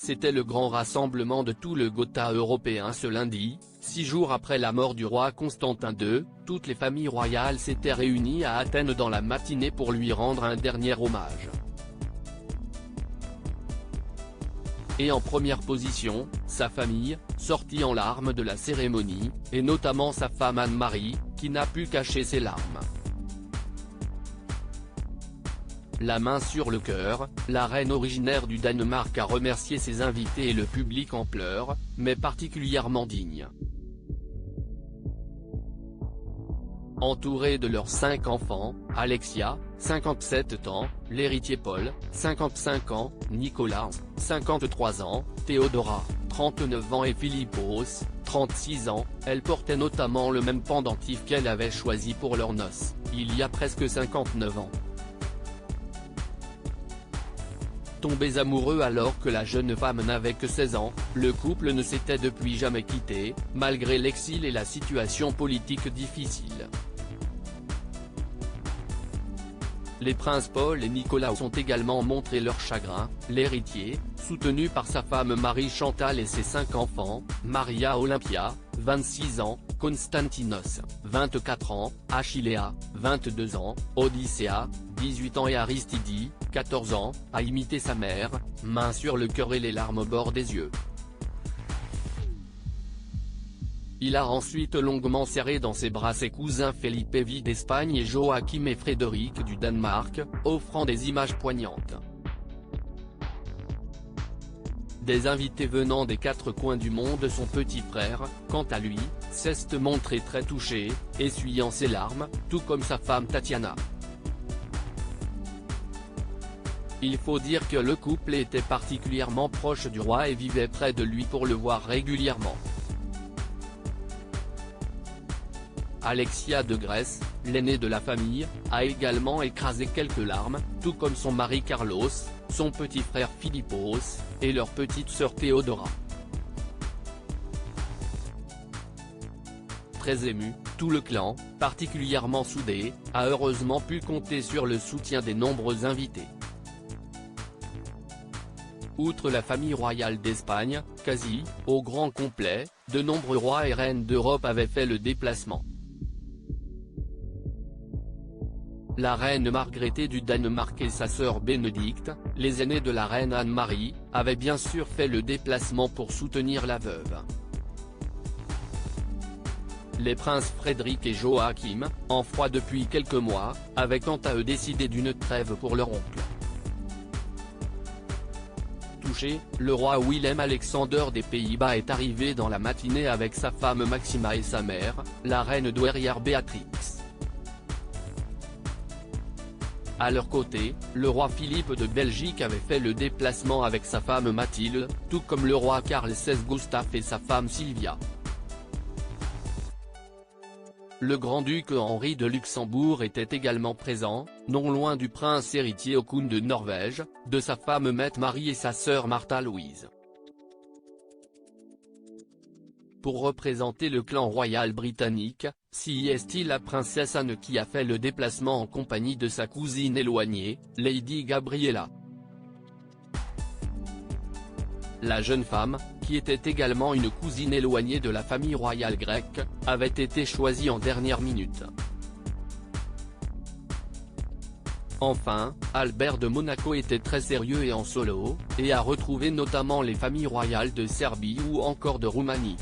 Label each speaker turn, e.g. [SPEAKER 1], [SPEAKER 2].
[SPEAKER 1] C'était le grand rassemblement de tout le Gotha européen ce lundi, 6 jours après la mort du roi Constantin II. Toutes les familles royales s'étaient réunies à Athènes dans la matinée pour lui rendre un dernier hommage. Et en première position, sa famille, sortie en larmes de la cérémonie, et notamment sa femme Anne-Marie, qui n'a pu cacher ses larmes. La main sur le cœur, la reine originaire du Danemark a remercié ses invités et le public en pleurs, mais particulièrement digne. Entourée de leurs 5 enfants, Alexia, 57 ans, l'héritier Paul, 55 ans, Nicolas, 53 ans, Théodora, 39 ans et Philippos, 36 ans, elle portait notamment le même pendentif qu'elle avait choisi pour leurs noces, il y a presque 59 ans. Tombés amoureux alors que la jeune femme n'avait que 16 ans, le couple ne s'était depuis jamais quitté, malgré l'exil et la situation politique difficile. Les princes Paul et Nicolas ont également montré leur chagrin, l'héritier, soutenu par sa femme Marie-Chantal et ses 5 enfants, Maria Olympia, 26 ans, Konstantinos, 24 ans, Achillea, 22 ans, Odyssea, 18 ans et Aristide, 14 ans, a imité sa mère, main sur le cœur et les larmes au bord des yeux. Il a ensuite longuement serré dans ses bras ses cousins Felipe V d'Espagne et Joachim et Frédéric du Danemark, offrant des images poignantes. Des invités venant des 4 coins du monde, son petit frère, quant à lui, s'est montré très touché, essuyant ses larmes, tout comme sa femme Tatiana. Il faut dire que le couple était particulièrement proche du roi et vivait près de lui pour le voir régulièrement. Alexia de Grèce, l'aînée de la famille, a également écrasé quelques larmes, tout comme son mari Carlos, son petit frère Philippos, et leur petite sœur Théodora. Très ému, tout le clan, particulièrement soudé, a heureusement pu compter sur le soutien des nombreux invités. Outre la famille royale d'Espagne, quasi, au grand complet, de nombreux rois et reines d'Europe avaient fait le déplacement. La reine Margrethe du Danemark et sa sœur Bénédicte, les aînés de la reine Anne-Marie, avaient bien sûr fait le déplacement pour soutenir la veuve. Les princes Frédéric et Joachim, en froid depuis quelques mois, avaient quant à eux décidé d'une trêve pour leur oncle. Touché, le roi Willem-Alexander des Pays-Bas est arrivé dans la matinée avec sa femme Maxima et sa mère, la reine douairière Béatrix. À leur côté, le roi Philippe de Belgique avait fait le déplacement avec sa femme Mathilde, tout comme le roi Karl XVI Gustave et sa femme Sylvia. Le grand-duc Henri de Luxembourg était également présent, non loin du prince héritier Haakon de Norvège, de sa femme Mette Marie et sa sœur Martha Louise. Pour représenter le clan royal britannique, c'y est la princesse Anne qui a fait le déplacement en compagnie de sa cousine éloignée, Lady Gabriella. La jeune femme, qui était également une cousine éloignée de la famille royale grecque, avait été choisie en dernière minute. Enfin, Albert de Monaco était très sérieux et en solo, et a retrouvé notamment les familles royales de Serbie ou encore de Roumanie.